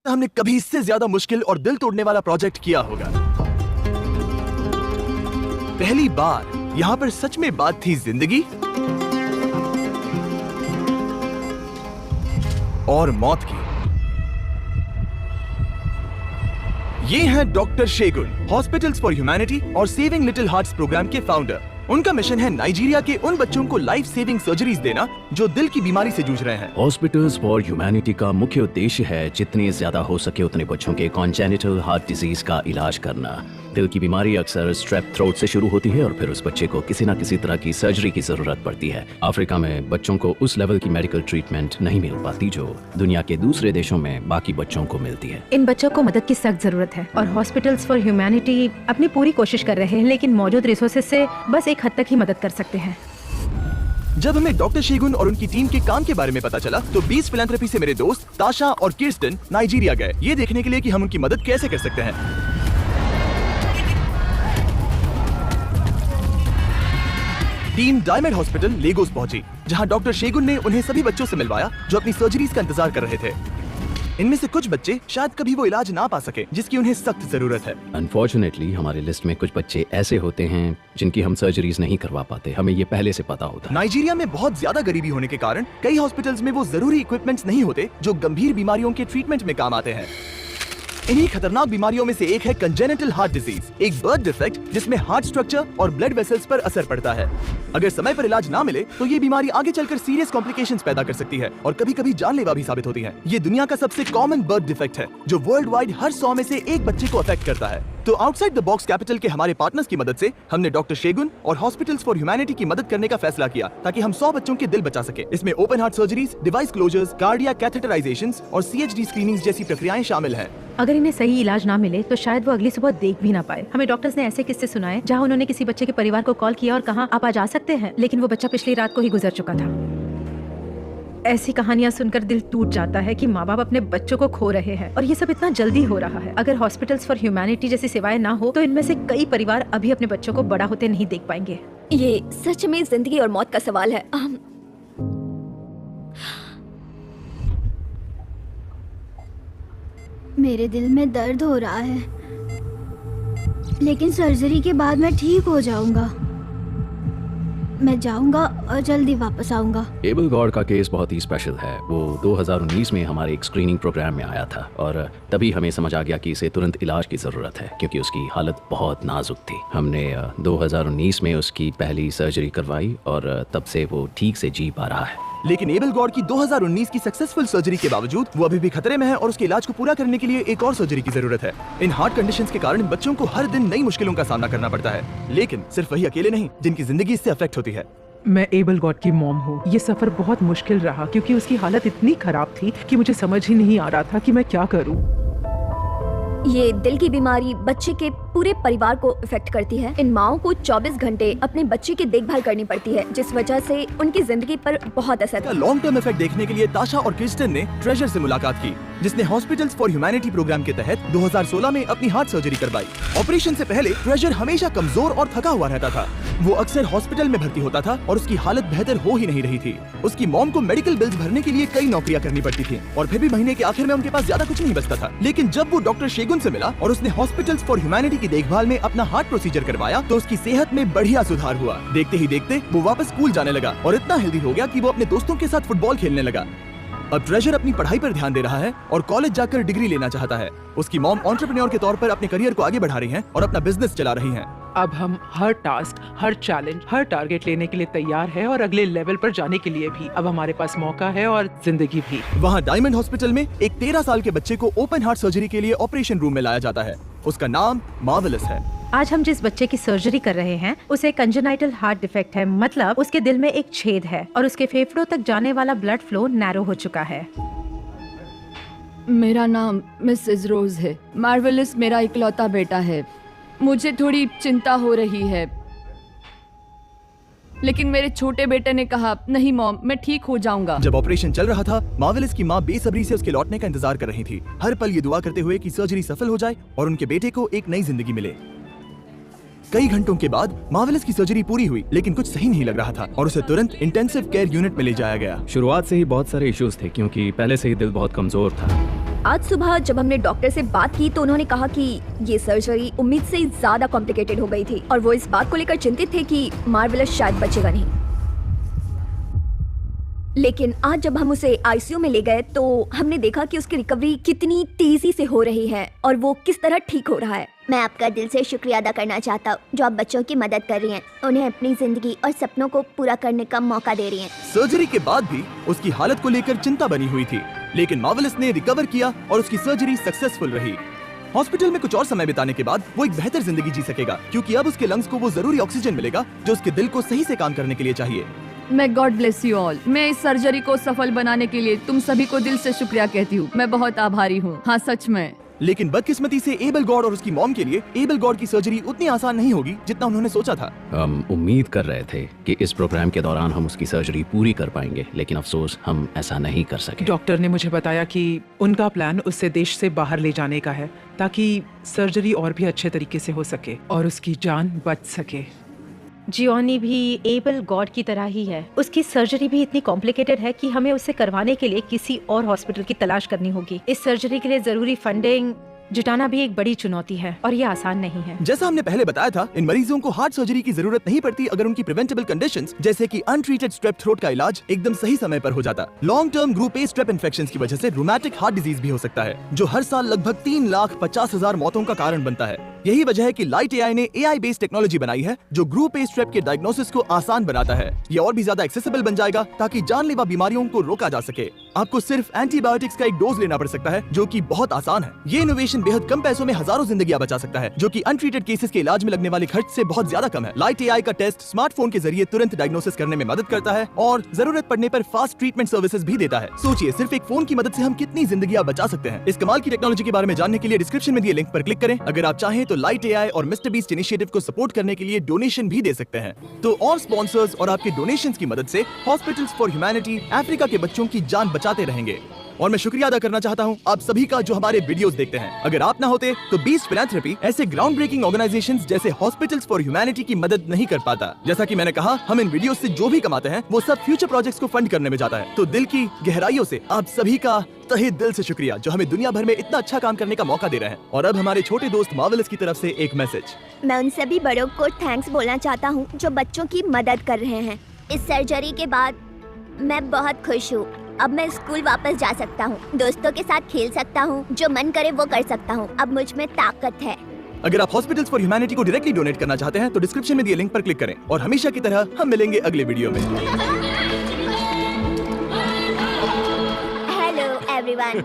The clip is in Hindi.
हमने कभी इससे ज्यादा मुश्किल और दिल तोड़ने वाला प्रोजेक्ट किया होगा। पहली बार यहाँ पर सच में बात थी जिंदगी और मौत की। ये हैं डॉक्टर शेगुन, हॉस्पिटल्स फॉर ह्यूमैनिटी और सेविंग लिटिल हार्ट्स प्रोग्राम के फाउंडर। उनका मिशन है नाइजीरिया के उन बच्चों को लाइफ सेविंग सर्जरीज देना जो दिल की बीमारी से जूझ रहे हैं। हॉस्पिटल्स फॉर ह्यूमैनिटी का मुख्य उद्देश्य है जितने ज्यादा हो सके उतने बच्चों के कॉन्जेनिटल हार्ट डिजीज का इलाज करना। दिल की बीमारी अक्सर स्ट्रेप थ्रोट से शुरू होती है और फिर उस बच्चे को किसी न किसी तरह की सर्जरी की जरूरत पड़ती है। अफ्रीका में बच्चों को उस लेवल की मेडिकल ट्रीटमेंट नहीं मिल पाती जो दुनिया के दूसरे देशों में बाकी बच्चों को मिलती है। इन बच्चों को मदद की सख्त जरूरत है और हॉस्पिटल्स फॉर ह्यूमैनिटी अपनी पूरी कोशिश कर रहे हैं, लेकिन मौजूद रिसोर्सेज से बस एक हद तक ही मदद कर सकते हैं। जब हमें डॉक्टर शेगुन और उनकी टीम के काम के बारे में पता चला तो 20 फिलैंथ्रोपी से मेरे दोस्त ताशा और किर्स्टन नाइजीरिया गए, ये देखने के लिए कि हम उनकी मदद कैसे कर सकते हैं। टीम डायमंड हॉस्पिटल लेगोस पहुंची, जहां डॉक्टर शेगुन ने उन्हें सभी बच्चों से मिलवाया जो अपनी सर्जरीज का इंतजार कर रहे थे। इनमें से कुछ बच्चे शायद कभी वो इलाज ना पा सके जिसकी उन्हें सख्त जरूरत है। अनफॉर्चुनेटली हमारी लिस्ट में कुछ बच्चे ऐसे होते हैं जिनकी हम सर्जरीज नहीं करवा पाते, हमें ये पहले से पता होता है। नाइजीरिया में बहुत ज्यादा गरीबी होने के कारण कई हॉस्पिटल्स में वो जरूरी इक्विपमेंट्स नहीं होते जो गंभीर बीमारियों के ट्रीटमेंट में काम आते हैं। इन्हीं खतरनाक बीमारियों में से एक है कंजेनिटल हार्ट डिजीज, एक बर्थ डिफेक्ट जिसमें हार्ट स्ट्रक्चर और ब्लड वेसल्स पर असर पड़ता है। अगर समय पर इलाज ना मिले तो ये बीमारी आगे चलकर सीरियस कॉम्प्लिकेशंस पैदा कर सकती है और कभी-कभी जानलेवा भी साबित होती है। ये दुनिया का सबसे कॉमन बर्थ डिफेक्ट है जो वर्ल्ड वाइड हर 100 में से एक बच्चे को अफेक्ट करता है। तो आउटसाइड द बॉक्स कैपिटल के हमारे पार्टनर्स की मदद से हमने डॉक्टर शेगुन और हॉस्पिटल्स फॉर ह्यूमैनिटी की मदद करने का फैसला किया ताकि हम 100 बच्चों के दिल बचा सके। इसमें open heart surgeries, device closures, cardiac catheterisations और CHD स्क्रीनिंग्स जैसी प्रक्रियाएं शामिल हैं। अगर इन्हें सही इलाज ना मिले तो शायद वो अगली सुबह देख भी ना पाए। हमें डॉक्टर्स ने ऐसे किस्से सुनाए जहां उन्होंने किसी बच्चे के परिवार को कॉल किया और कहा आप आज आ सकते हैं, लेकिन वो बच्चा पिछली रात को ही गुजर चुका था। ऐसी कहानियां सुनकर दिल टूट जाता है कि माँ बाप अपने बच्चों को खो रहे हैं और ये सब इतना जल्दी हो रहा है। अगर हॉस्पिटल्स फॉर ह्यूमैनिटी जैसी सेवाएं ना हो तो इनमें से कई परिवार अभी अपने बच्चों को बड़ा होते नहीं देख पाएंगे। ये सच में जिंदगी और मौत का सवाल है। मेरे दिल में दर्द हो रहा है, लेकिन सर्जरी के बाद मैं ठीक हो जाऊंगा। मैं जाऊंगा और जल्दी वापस आऊंगा। एबल गॉड का केस बहुत ही स्पेशल है। वो 2019 में हमारे एक स्क्रीनिंग प्रोग्राम में आया था और तभी हमें समझ आ गया कि इसे तुरंत इलाज की ज़रूरत है क्योंकि उसकी हालत बहुत नाजुक थी। हमने 2019 में उसकी पहली सर्जरी करवाई और तब से वो ठीक से जी पा रहा है। लेकिन एबल गॉड की 2019 की सक्सेसफुल सर्जरी के बावजूद वो अभी भी खतरे में है और उसके इलाज को पूरा करने के लिए एक और सर्जरी की जरूरत है। इन हार्ट कंडीशंस के कारण इन बच्चों को हर दिन नई मुश्किलों का सामना करना पड़ता है, लेकिन सिर्फ वही अकेले नहीं जिनकी जिंदगी इससे अफेक्ट होती है। मैं एबल गॉड की मॉम हूँ। ये सफर बहुत मुश्किल रहा क्योंकि उसकी हालत इतनी खराब थी कि मुझे समझ ही नहीं आ रहा था कि मैं क्या करूँ। ये दिल की बीमारी बच्चे के पूरे परिवार को इफेक्ट करती है। इन माओं को 24 घंटे अपने बच्चे की देखभाल करनी पड़ती है जिस वजह से उनकी जिंदगी पर बहुत असर है। लॉन्ग टर्म इफेक्ट देखने के लिए ताशा और किर्स्टन ने ट्रेजर से मुलाकात की जिसने हॉस्पिटल्स फॉर ह्यूमैनिटी प्रोग्राम के तहत 2016 में अपनी हार्ट सर्जरी करवाई। ऑपरेशन से पहले ट्रेजर हमेशा कमजोर और थका हुआ रहता था। वो अक्सर हॉस्पिटल में भर्ती होता था और उसकी हालत बेहतर हो ही नहीं रही थी। उसकी मॉम को मेडिकल बिल्स भरने के लिए कई नौकरियां करनी पड़ती थी और फिर भी महीने के आखिर में उनके पास ज्यादा कुछ नहीं बचता था। लेकिन जब वो डॉक्टर शेगुन से मिला और उसने हॉस्पिटल्स फॉर ह्यूमैनिटी की देखभाल में अपना हार्ट प्रोसीजर करवाया तो उसकी सेहत में बढ़िया सुधार हुआ। देखते ही देखते वो वापस स्कूल जाने लगा और इतना हेल्दी हो गया कि वो अपने दोस्तों के साथ फुटबॉल खेलने लगा। अब ट्रेजर अपनी पढ़ाई पर ध्यान दे रहा है और कॉलेज जाकर डिग्री लेना चाहता है। उसकी मॉम एंटरप्रेन्योर के तौर पर अपने करियर को आगे बढ़ा रही हैं और अपना बिजनेस चला रही हैं। अब हम हर टास्क, हर चैलेंज, हर टारगेट लेने के लिए तैयार है और अगले लेवल पर जाने के लिए भी। अब हमारे पास मौका है और जिंदगी भी। वहाँ डायमंड हॉस्पिटल में एक 13 साल के बच्चे को ओपन हार्ट सर्जरी के लिए ऑपरेशन रूम में लाया जाता है। उसका नाम मार्वेलस है। आज हम जिस बच्चे की सर्जरी कर रहे हैं उसे कंजेनाइटल हार्ट डिफेक्ट है, मतलब उसके दिल में एक छेद है और उसके फेफड़ों तक जाने वाला ब्लड फ्लो नैरो हो चुका है। मेरा नाम मिसेस रोज है। मार्वेलस मेरा इकलौता बेटा है। मुझे थोड़ी चिंता हो रही है, लेकिन मेरे छोटे बेटे ने कहा नहीं मॉम, मैं ठीक हो जाऊंगा। जब ऑपरेशन चल रहा था मार्वेलस की माँ बेसब्री से उसके लौटने का इंतजार कर रही थी, हर पल ये दुआ करते हुए कि सर्जरी सफल हो जाए और उनके बेटे को एक नई जिंदगी मिले। कई घंटों के बाद मार्वेलस की सर्जरी पूरी हुई, लेकिन कुछ सही नहीं लग रहा था और उसे तुरंत इंटेंसिव केयर यूनिट में ले जाया गया। शुरुआत से ही बहुत सारे इश्यूज थे क्योंकि पहले से ही दिल बहुत कमजोर था। आज सुबह जब हमने डॉक्टर से बात की तो उन्होंने कहा कि ये सर्जरी उम्मीद से ज्यादा कॉम्प्लिकेटेड हो गई थी और वो इस बात को लेकर चिंतित थे कि मार्वेलस शायद बचेगा नहीं। लेकिन आज जब हम उसे आईसीयू में ले गए तो हमने देखा कि उसकी रिकवरी कितनी तेजी से हो रही है और वो किस तरह ठीक हो रहा है। मैं आपका दिल से शुक्रिया अदा करना चाहता हूँ जो आप बच्चों की मदद कर रही हैं, उन्हें अपनी जिंदगी और सपनों को पूरा करने का मौका दे रही हैं। सर्जरी के बाद भी उसकी हालत को लेकर चिंता बनी हुई थी, लेकिन मार्वेलस ने रिकवर किया और उसकी सर्जरी सक्सेसफुल रही। हॉस्पिटल में कुछ और समय बिताने के बाद वो एक बेहतर जिंदगी जी सकेगा, क्योंकि अब उसके लंग्स को वो जरूरी ऑक्सीजन मिलेगा जो उसके दिल को सही से काम करने के लिए चाहिए। मैं गॉड ब्लेस यू ऑल। मैं इस सर्जरी को सफल बनाने के लिए तुम सभी को दिल से शुक्रिया कहती हूँ। मैं बहुत आभारी हूँ। हाँ, सच में। लेकिन बदकिस्मती से एबल गॉड और उसकी मॉम के लिए एबल गॉड की सर्जरी उतनी आसान नहीं होगी जितना उन्होंने सोचा था। हम उम्मीद कर रहे थे कि इस प्रोग्राम के दौरान हम उसकी सर्जरी पूरी कर पाएंगे, लेकिन अफसोस हम ऐसा नहीं कर सके। डॉक्टर ने मुझे बताया कि उनका प्लान उसे देश से बाहर ले जाने का है ताकि सर्जरी और भी अच्छे तरीके से हो सके और उसकी जान बच सके। जियोनी भी एबल गॉड की तरह ही है। उसकी सर्जरी भी इतनी कॉम्प्लिकेटेड है कि हमें उसे करवाने के लिए किसी और हॉस्पिटल की तलाश करनी होगी। इस सर्जरी के लिए जरूरी फंडिंग जुटाना भी एक बड़ी चुनौती है और ये आसान नहीं है। जैसा हमने पहले बताया था, इन मरीजों को हार्ट सर्जरी की जरूरत नहीं पड़ती अगर उनकी प्रिवेंटेबल कंडीशंस जैसे कि अनट्रीटेड स्ट्रेप थ्रोट का इलाज एकदम सही समय पर हो जाता। Long term group A strep infections की वजह से रूमेटिक हार्ट डिजीज भी हो सकता है, जो हर साल लगभग 3,50,000 मौतों का कारण बनता है। यही वजह है कि लाइट एआई ने एआई बेस्ड टेक्नोलॉजी बनाई है जो ग्रुप ए स्ट्रेप के डायग्नोसिस को आसान बनाता है। ये और भी ज्यादा एक्सेसिबल बन जाएगा ताकि जानलेवा बीमारियों को रोका जा सके। आपको सिर्फ एंटीबायोटिक्स का एक डोज लेना पड़ सकता है, जो कि बहुत आसान है। ये इनोवेशन बेहद कम पैसों में हजारों जिंदगियां बचा सकता है, जो कि अनट्रीटेड केसेस के इलाज में लगने वाले खर्च से बहुत ज्यादा कम है। लाइट एआई का टेस्ट स्मार्टफोन के जरिए तुरंत डायग्नोसिस करने में मदद करता है और जरूरत पड़ने पर फास्ट ट्रीटमेंट सर्विसेज भी देता है। सोचिए, सिर्फ एक फोन की मदद से हम कितनी जिंदगियां बचा सकते हैं। इस कमाल की टेक्नोलॉजी के बारे में जानने के लिए डिस्क्रिप्शन में दिए लिंक पर क्लिक करें। अगर आप चाहें तो लाइट एआई और मिस्टर बीस्ट इनिशिएटिव को सपोर्ट करने के लिए डोनेशन भी दे सकते हैं। तो और स्पॉन्सर्स और आपके डोनेशंस की मदद से हॉस्पिटल्स फॉर ह्यूमैनिटी अफ्रीका के बच्चों की जान बचाते रहेंगे। और मैं शुक्रिया अदा करना चाहता हूं आप सभी का जो हमारे वीडियोस देखते हैं। अगर आप ना होते तो बीस्ट फिलैंथ्रोपी ऐसे ग्राउंड ब्रेकिंग ऑर्गेनाइजेशंस जैसे हॉस्पिटल्स फॉर ह्यूमैनिटी की मदद नहीं कर पाता। जैसा कि मैंने कहा, हम इन वीडियोस से जो भी कमाते हैं वो सब फ्यूचर प्रोजेक्ट्स को फंड करने में जाता है। तो दिल की गहराइयों से आप सभी का तहे दिल से शुक्रिया जो हमें दुनिया भर में इतना अच्छा काम करने का मौका दे रहे हैं। और अब हमारे छोटे दोस्त मार्वेलस की तरफ से एक मैसेज। मैं उन सभी बड़ों को थैंक्स बोलना चाहता हूँ जो बच्चों की मदद कर रहे हैं। इस सर्जरी के बाद मैं बहुत खुश हूँ। अब मैं स्कूल वापस जा सकता हूँ, दोस्तों के साथ खेल सकता हूँ, जो मन करे वो कर सकता हूँ। अब मुझ में ताकत है। अगर आप हॉस्पिटल्स फॉर ह्यूमैनिटी को डायरेक्टली डोनेट करना चाहते हैं तो डिस्क्रिप्शन में दिए लिंक पर क्लिक करें। और हमेशा की तरह हम मिलेंगे अगले वीडियो में। Hello everyone.